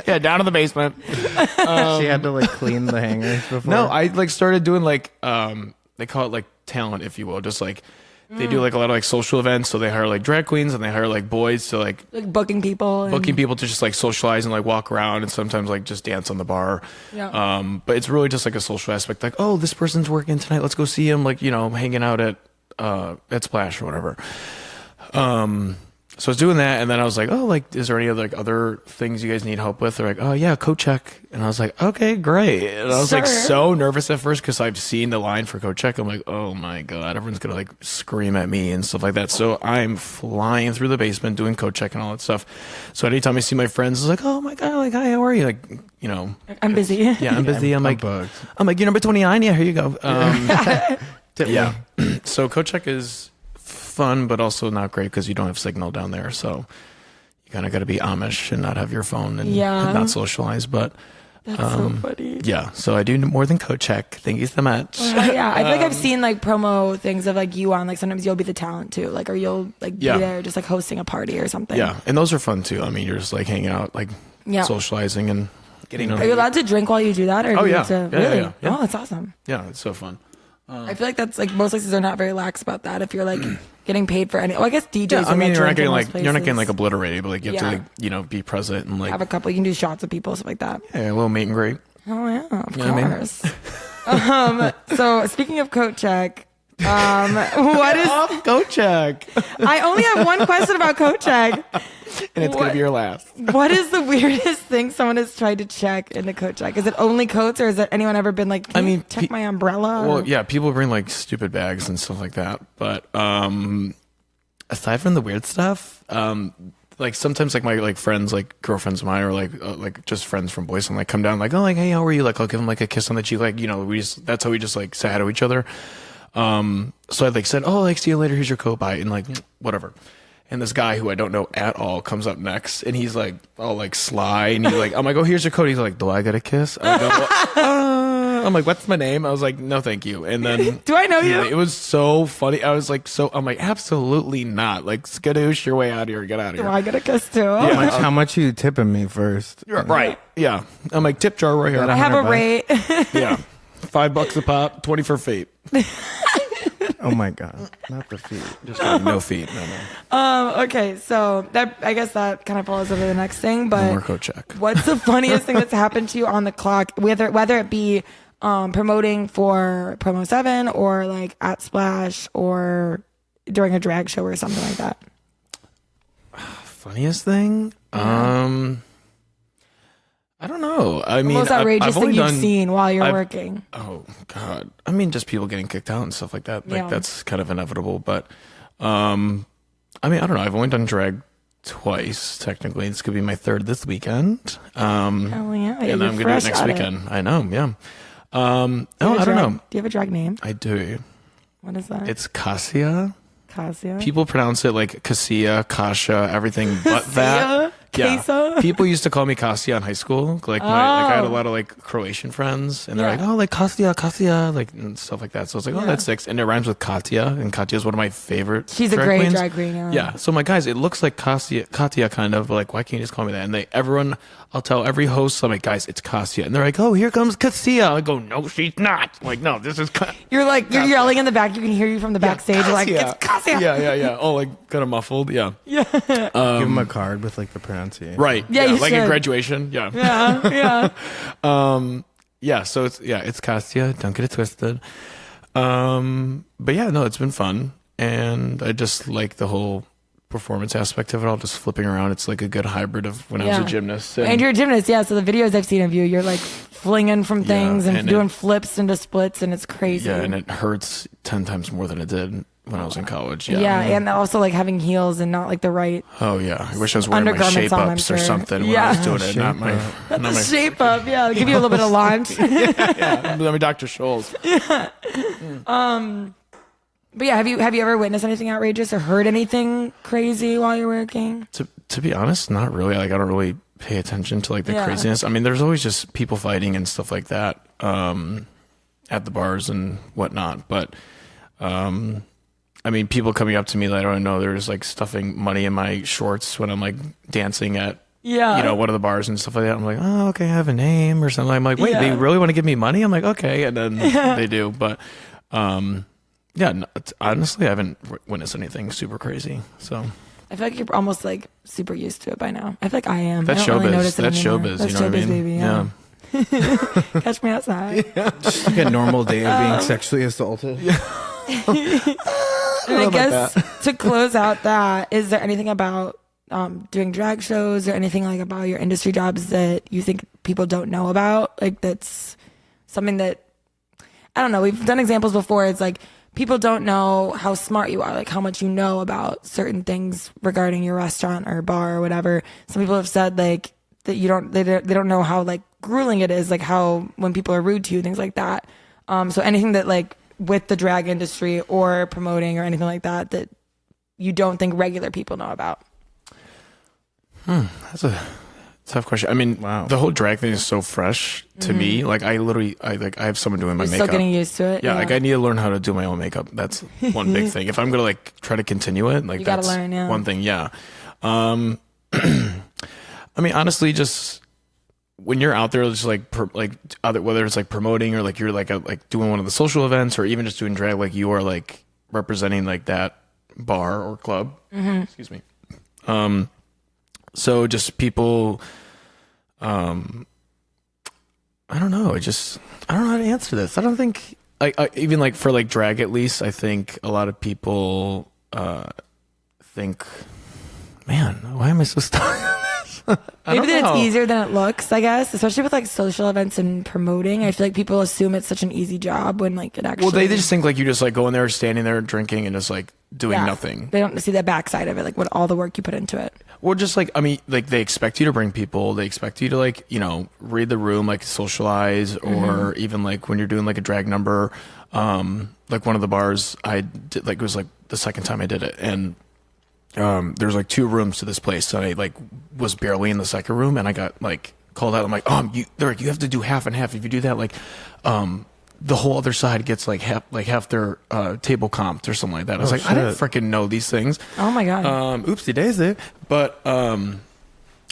Yeah, down in the basement. She had to like clean the hangers before. No, I like started doing like they call it like talent, if you will. Just like they do like a lot of like social events, so they hire like drag queens and they hire like boys to like Like booking people. And, booking people to just like socialize and like walk around and sometimes like just dance on the bar. Yeah. But it's really just like a social aspect. Like, oh, this person's working tonight. Let's go see him. Like, hanging out at Splash or whatever. So I was doing that, and then I was like, oh, like, is there any other things you guys need help with? They're like, oh yeah, coat check. And I was like, okay, great. And I was like Sure. so nervous at first because I've seen the line for coat check. I'm like, oh my God, everyone's gonna like scream at me and stuff like that. So I'm flying through the basement doing coat check and all that stuff. So anytime I see my friends, it's like, oh my God, like, hi, how are you? Like, I'm busy. yeah, I'm busy. I'm like, bugged. you're number 29. Yeah, here you go. Tip me. Yeah. So coat check is fun, but also not great because you don't have signal down there. So you kind of got to be Amish and not have your phone and Yeah. not socialize. But That's so funny. yeah, so I do more than coat check. Thank you so much. Yeah, I feel like I've seen like promo things of like you on like sometimes you'll be the talent too, like or you'll like Yeah. be there just like hosting a party or something. Yeah, and those are fun too. I mean, you're just like hanging out, like Yeah. socializing and getting. Are you allowed to drink while you do that? Or Oh, do you yeah. have to, Yeah, yeah, really? yeah, yeah. Oh, that's awesome. Yeah, it's so fun. I feel like that's like most places are not very lax about that. If you're like getting paid for any, well, I guess DJs. Yeah, are, I mean, like, you're not drink in getting most like you're not getting places. like obliterated, but like you have Yeah. to like be present and like Have a couple. You can do shots with people, stuff like that. yeah, a little meet and greet. Oh yeah, of You know what I mean? course. So speaking of coat check, what is? Coat check, I only have one question about coat check. and it's What? gonna be your last. What is the weirdest thing someone has tried to check in the coat check? Is it only coats, or has there anyone ever been like, Can you check my umbrella? Well, yeah, people bring like stupid bags and stuff like that. But aside from the weird stuff, like sometimes like my like friends, like girlfriends of mine, or like just friends from Boys and like come down like, oh, like, hey, how are you? Like I'll give them like a kiss on the cheek, like that's how we just like say hi to each other. So I like said, oh, like see you later. Here's your coat, bye, and like whatever. And this guy who I don't know at all comes up next, and he's like all like sly, and he's like, I'm like, oh, here's your coat. He's like, do I get a kiss? I go, I'm like, what's my name? I was like, no, thank you. And then Do I know you? it was so funny. I was like, I'm like, absolutely not. Like, skadoosh your way out of here. Get out of Do here. I get a kiss too? How much are you tipping me first? Right. Yeah. I'm like, tip jar right here. I have a 100 rate. Yeah. $5 a pop, 20 for feet. Oh my god, not the feet. Just kidding, no feet. No. Okay, so that I guess that kind of follows over the next thing. No But more coat check. what's the funniest thing that's happened to you on the clock, whether it be promoting for Promo 7 or like at Splash or during a drag show or something like that? Funniest thing? I don't know. I mean, Most outrageous I've only thing you've done- seen while you're I've- working. Oh God! I mean, just people getting kicked out and stuff like that. Like Yeah. that's kind of inevitable. But, I mean, I don't know. I've only done drag twice. Technically, this could be my third this weekend. Oh yeah, And you're then I'm gonna do fresh it next at weekend. I know. Yeah. Do you have I a don't drag- know. Do you have a drag name? I do. What is that? It's Cassia. Cassia. People pronounce it like Cassia, Kasha, everything but that. Yeah. Queso? People used to call me Cassia in high school. Like I had a Oh. lot of like Croatian friends, and they're Yeah. like, "Oh, like Cassia," like and stuff like that. So I was like, "Oh, Yeah. that's sick." And it rhymes with Katya, and Katya is one of my favorite. She's a drag great queens. drag queen. Yeah. So my guys, it looks like Katya kind of, but like, why can't you just call me that? And I'll tell every host, I'm like, guys, it's Cassia, and they're like, "Oh, here comes Cassia." I go, "No, she's not." I'm like, no, this is. You're yelling in the back. You can hear you from the backstage. You're like, it's Cassia. Yeah. Oh, like kind of muffled. Yeah. Give him a card with like the pronunciation. Right. Yeah, you like should. in graduation. Yeah. Yeah. Yeah, so it's Cassia, don't get it twisted. But yeah, no, it's been fun, and I just like the whole performance aspect of it all, just flipping around. It's like a good hybrid of when I was Yeah. a gymnast. And you're a gymnast, yeah. So the videos I've seen of you, you're like flinging from things and and doing flips into splits, and it's crazy. yeah, and it hurts 10 times more than it did when I was in college. Yeah, and also like having heels and not like the right. Oh yeah, I wish I was wearing my Undergarments shape on, I'm ups or sure. something when Yeah. I was doing it. Not my, Not not the my. shape up, yeah. Give you a little bit of launch. Yeah, I'm Dr. Scholl's. But yeah, have you ever witnessed anything outrageous or heard anything crazy while you're working? To be honest, not really. Like I don't really pay attention to like the Yeah. craziness. I mean, there's always just people fighting and stuff like that at the bars and whatnot. But I mean, people coming up to me that I don't know, they're just like stuffing money in my shorts when I'm like dancing at Yeah. one of the bars and stuff like that. I'm like, oh, okay, I have a name or something. I'm like, wait, Yeah. they really want to give me money? I'm like, okay, and then they do. But yeah, no, honestly, I haven't witnessed anything super crazy. So. I feel like you're almost like super used to it by now. I feel like I am. That's I don't really showbiz. notice it That's anymore. showbiz. That's You know what I showbiz, mean? baby. Yeah. Catch me outside. Just like a normal day of being sexually assaulted. And I guess to close out that, is there anything about doing drag shows or anything like about your industry jobs that you think people don't know about? Like that's something that, I don't know, we've done examples before. It's like people don't know how smart you are, like how much you know about certain things regarding your restaurant or bar or whatever. Some people have said like that they don't know how like grueling it is, like how when people are rude to you, things like that. So anything that like with the drag industry or promoting or anything like that that you don't think regular people know about? That's a tough question. I mean, Wow. the whole drag thing is so fresh to me. Like I have someone doing my You're makeup. still getting used to it. Yeah, like I need to learn how to do my own makeup. That's one big thing. If I'm gonna like try to continue it, like You gotta that's learn, yeah. one thing. Yeah. I mean, honestly, just when you're out there, just like whether it's like promoting or like you're like doing one of the social events or even just doing drag, like you are like representing like that bar or club. Mm-hmm. Excuse me. So just people, I don't know. I don't know how to answer this. I don't think I even like for like drag, at least, I think a lot of people, think, man, why am I so stuck on this? Maybe that it's easier than it looks, I guess, especially with like social events and promoting. I feel like people assume it's such an easy job when like it actually. Well, they just think like you just like going there, standing there, drinking, and just like doing Yeah. nothing. They don't see the backside of it, like what all the work you put into it. Or just like, I mean, like they expect you to bring people. They expect you to like, read the room, like socialize, or even like when you're doing like a drag number, like one of the bars I did, like it was like the second time I did it, and there's like 2 rooms to this place, and I like was barely in the second room, and I got like called out. I'm like, you have to do half and half. If you do that, like, the whole other side gets like half their table comped or something like that. I was like, I didn't freaking know these things. Oh my god. Oopsie daisy. But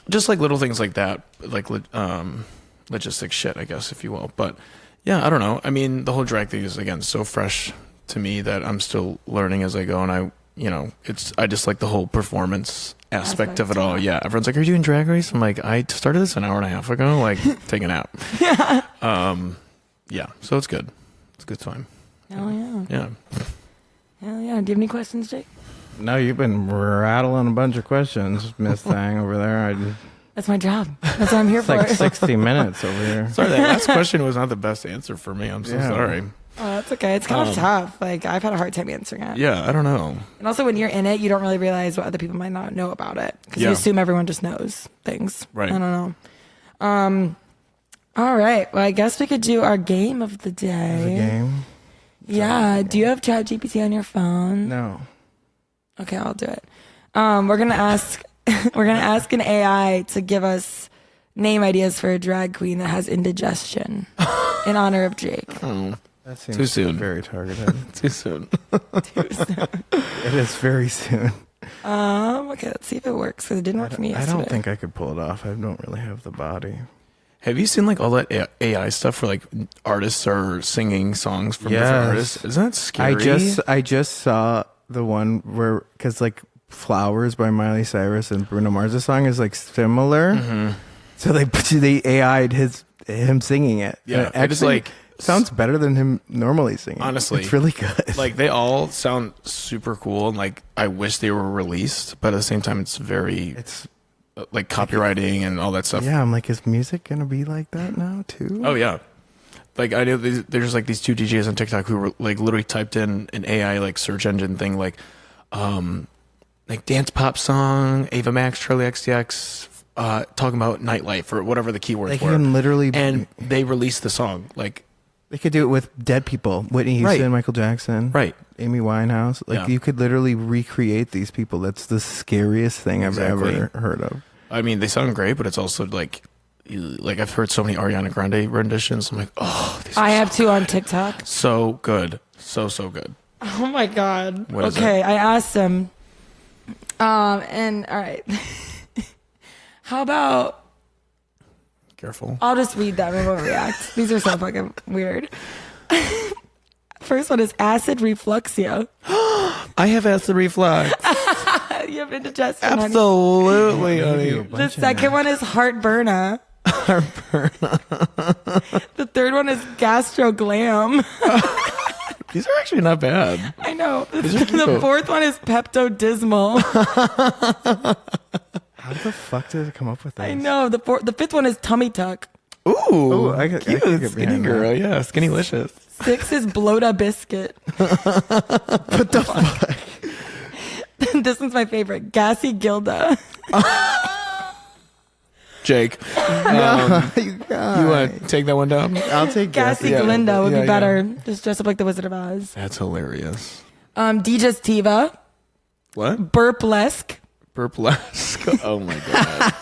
just like little things like that, like logistic shit, I guess, if you will. But yeah, I don't know. I mean, the whole drag thing is again so fresh to me that I'm still learning as I go, and I just like the whole performance aspect of it all. Yeah, everyone's like, "Are you doing Drag Race?" I'm like, "I started this an hour and a half ago. Like, take a nap." Yeah. So it's good. It's a good time. Hell yeah. Yeah. Hell yeah. Do you have any questions, Jake? No, you've been rattling a bunch of questions, Miss Thang over there. That's my job. That's what I'm here It's for. like 60 minutes over here. Sorry, that last question was not the best answer for me. I'm so Yeah. sorry. Oh, that's okay. It's kind of tough. Like, I've had a hard time answering it. Yeah, I don't know. And also, when you're in it, you don't really realize what other people might not know about it because you Yeah. assume everyone just knows things. Right. I don't know. All right. Well, I guess we could do our game of the The day. game? Yeah. Do you have ChatGPT on your phone? No. Okay, I'll do it. We're gonna ask. We're gonna ask an AI to give us name ideas for a drag queen that has indigestion in honor of Jake. Oh, That seems Too soon. very targeted. too soon. It is very soon. Okay, let's see if it works because it didn't work for me I yesterday. don't think I could pull it off. I don't really have the body. Have you seen like all that AI stuff where like artists are singing songs from different Yes. artists? Isn't that scary? I just saw the one where, because like Flowers by Miley Cyrus and Bruno Mars' song is like similar. Mm-hmm. So they AI'd him singing it. Yeah, And it just like sounds better than him normally singing. Honestly. it's really good. like they all sound super cool, and like I wish they were released, but at the same time, it's very it's like copywriting and all that stuff. yeah. I'm like, is music gonna be like that now too? Oh yeah. Like I know there's like these two DJs on TikTok who were like literally typed in an AI like search engine thing like dance pop song, Ava Max, Charlie XCX, talking about nightlife or whatever the keywords They were. can literally, And they released the song. Like they could do it with dead people. Whitney Houston, Right. Michael Jackson, right. Amy Winehouse. Like Yeah. you could literally recreate these people. That's the scariest thing I've Exactly. ever heard of. I mean, they sound great, but it's also like I've heard so many Ariana Grande renditions. I'm like, oh, these I are have two on TikTok. so good. So good. Oh my god. What is okay, I asked him. And all right. How about Careful. I'll just read them and we'll react. These are so fucking weird. First one is acid refluxia. I have acid reflux. You have indigestion. honey. Absolutely, You honey. a bunch The of second one is heartburna. The third one is gastroglam. These are actually not bad. I know. are The cute. fourth one is peptodismal. How the fuck did it come up with that? I know. The fifth one is tummy tuck. Ooh, I could cute, get skinny behind girl. that. Yeah, skinny-licious. Six is blota biscuit. What the fuck? This one's my favorite. Gassy Gilda. Jake, you guys. you want to take that one down? I'll take Gassy Yeah. Glinda would Yeah, be better. Just dress up like the Wizard of Oz. That's hilarious. Digestiva. What? Burplesk. Burlesque. Oh my god.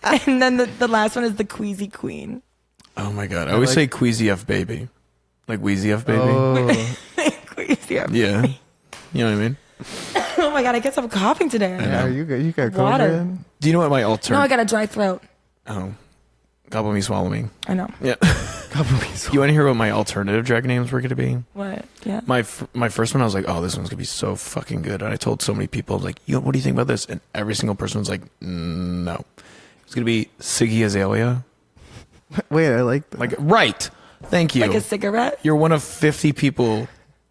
And then the last one is the Queasy Queen. Oh my god. I always say Queasy F baby, like Wheezy F baby. Oh, Queasy. Yeah. You know what I mean? Oh my god, I guess I'm coughing today. yeah, you got COVID. Water. Do you know what my No, I alternative? got a dry throat. Oh, gobble me, swallow me. I know. Yeah. Couple weeks. You want to hear what my alternative drag names were going to be? What? Yeah. My first one, I was like, oh, this one's gonna be so fucking good. And I told so many people, I was like, what do you think about this? And every single person was like, no. It's gonna be Siggy Azalea. Wait, I like that. Like, right. Thank you. Like a cigarette? You're one of 50 people,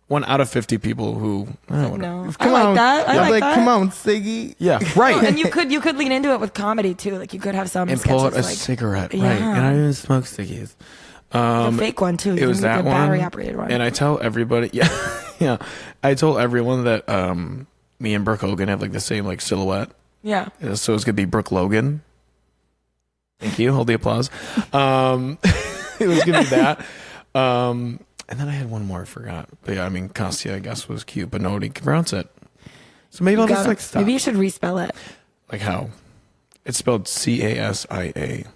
one out of 50 people who. No. I Come like on. that. I Yeah, like that. come on, Siggy. Yeah, right. And you could lean into it with comedy too. Like you could have some And pull out sketches a like cigarette. Yeah. Right. And I didn't smoke ciggies. the fake one too. It was that one. battery operated one. And I tell everybody, yeah. I told everyone that me and Brooke Hogan have like the same like silhouette. yeah. So it's gonna be Brooke Logan. Thank you. Hold the applause. It was gonna be that. And then I had one more I forgot. But yeah, I mean Cassia I guess was cute, but nobody can pronounce it. So maybe I'll just like stop. Maybe you should respell it. Like how? It's spelled Casia.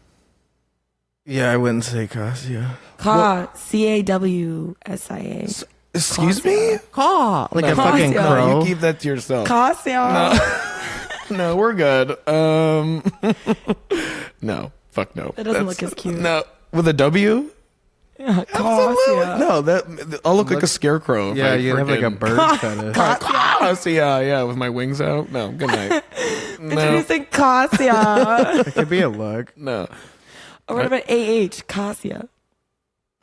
Yeah, I wouldn't say Cassia. Cawsia. Excuse me? Caw, like No. a fucking Cassia. crow. You keep that to yourself. Cawsia. No, we're good. No, fuck no. That doesn't look as cute. No, with a W? Cassia. No, I'll look like a scarecrow. If Yeah, I you have like a freaking- bird fetish. Cassia, yeah, with my wings out. No, good night. Introducing Cassia. It could be a look. No, Or what about AH? Cassia.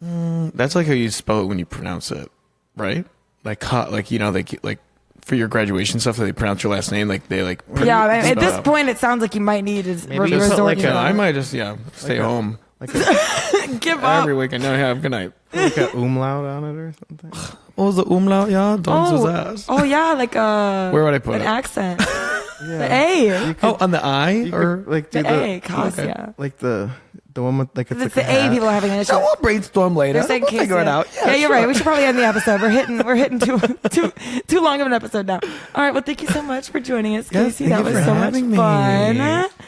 that's like how you spell it when you pronounce it, right? Like you know, like for your graduation stuff, they pronounce your last name like they like. Yeah, I mean, at spell this out. point, it sounds like you might need to Maybe you resort put like to Yeah, that. I might just stay home Like a, Give up. every weekend. No, yeah, good night. like a umlaut on it or something. What was the umlaut? Yeah, don't Oh yeah, like Where would I put an it? accent. The Yeah. A. You could, Oh, on the I you or could, like do The A. Cassia. like the one with like it's It's like the A hat. people are having an issue. So we'll brainstorm later. They're saying We'll figure it Cassia. out. Yeah, you're right. We should probably end the episode. We're hitting too long of an episode now. All right. Well, thank you so much for joining us, Yes, Casey. thank That you was for so much having me. fun.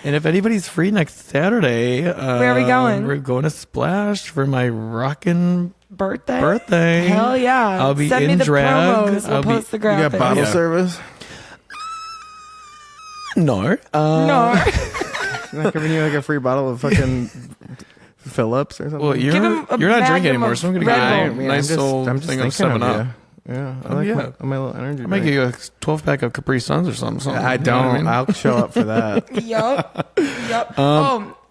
And if anybody's free next Saturday, Where are we going? We're going to Splash for my rockin' birthday. Hell yeah. I'll be Send me in the drag. promos. We'll I'll be- post the You got graphics. bottle Yeah. service? No. No. Not giving you like a free bottle of fucking Phillips or something? Well, Give him a you're not drinking magnum anymore, of so I'm gonna Red get Bull. you I a mean, nice old I'm just thing of thinking 7 Up. you. Yeah, I like yeah. my little energy. I might drink. give you a 12-pack of Capri Suns or something. I You know don't. what I mean? I'll show up for that. Yup.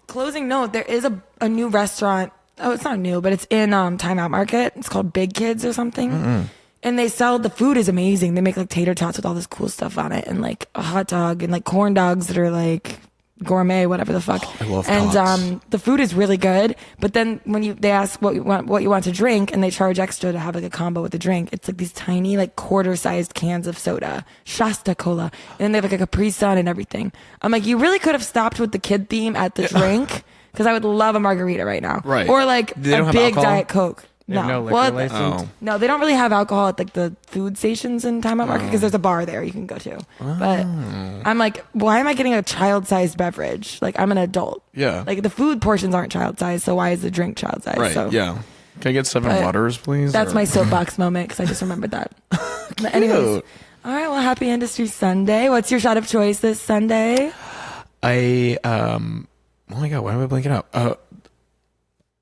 Closing note. There is a new restaurant. Oh, it's not new, but it's in Time Out Market. It's called Big Kids or something. And they sell, the food is amazing. They make like tater tots with all this cool stuff on it, and like a hot dog and like corn dogs that are like gourmet, whatever the fuck. I love And tots. the food is really good. But then when they ask what you want to drink, and they charge extra to have like a combo with the drink, it's like these tiny like quarter-sized cans of soda, Shasta Cola, and then they have like a Capri Sun and everything. I'm like, you really could have stopped with the kid theme at the drink, because I would love a margarita right now, Right. or like They don't a have big alcohol? Diet Coke. They have no liquor Well, license? Oh. no, they don't really have alcohol at like the food stations in Time Out Market, because there's a bar there you can go to. But I'm like, why am I getting a child-sized beverage? Like, I'm an adult. Yeah. Like, the food portions aren't child-sized, so why is the drink child-sized? Right. So Yeah. Can I get 7 But waters, please? that's Or- my soapbox moment, because I just remembered that. But anyways, Cute. all right. Well, happy Industry Sunday. What's your shot of choice this Sunday? Oh my god, why am I blanking out? Oh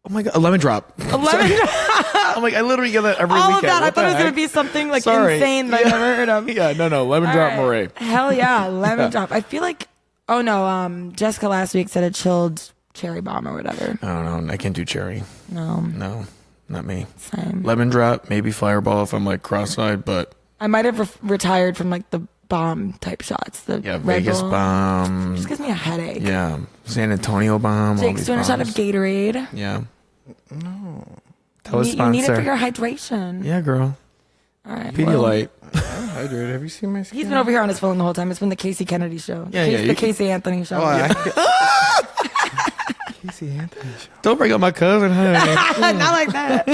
my god, a lemon drop. A lemon drop. I'm like, I literally get that every All weekend. of that. I What thought the it was going heck? to be something like Sorry. insane that I've never heard of. Yeah, no, lemon All drop right. moray. Hell yeah, lemon drop. I feel like, oh no, Jessica last week said a chilled cherry bomb or whatever. I don't know. I can't do cherry. No, No, not me. same. Lemon drop, maybe fireball if I'm like cross-eyed, but I might have retired from like the bomb type shots. The yeah, Red Vegas Bull. bomb. Just gives me a headache. Yeah, San Antonio bomb. all Jake's these doing a shot of bombs. Gatorade. Yeah. No. That was You need it sponsor. for your hydration. Yeah, girl. All right. well, Pedialyte. I'm hydrated. Have you seen my skin? he's been over here on his phone the whole time. It's been the Casey Kennedy show. Yeah, yeah, The you- Casey Anthony show. Oh, Casey Anthony show. Don't bring up my cousin, honey. Not like that.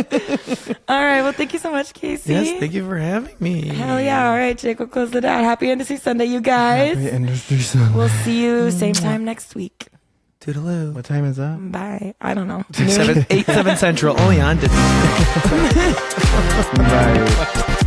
All right. Well, thank you so much, Casey. Yes, thank you for having me. Hell yeah. All right, Jake, we'll close it out. Happy Industry Sunday, you guys. Happy Industry Sunday. We'll see you same time next week. Toodaloo. What time is that? Bye. I don't know. 7 Central, only on Disney. Bye.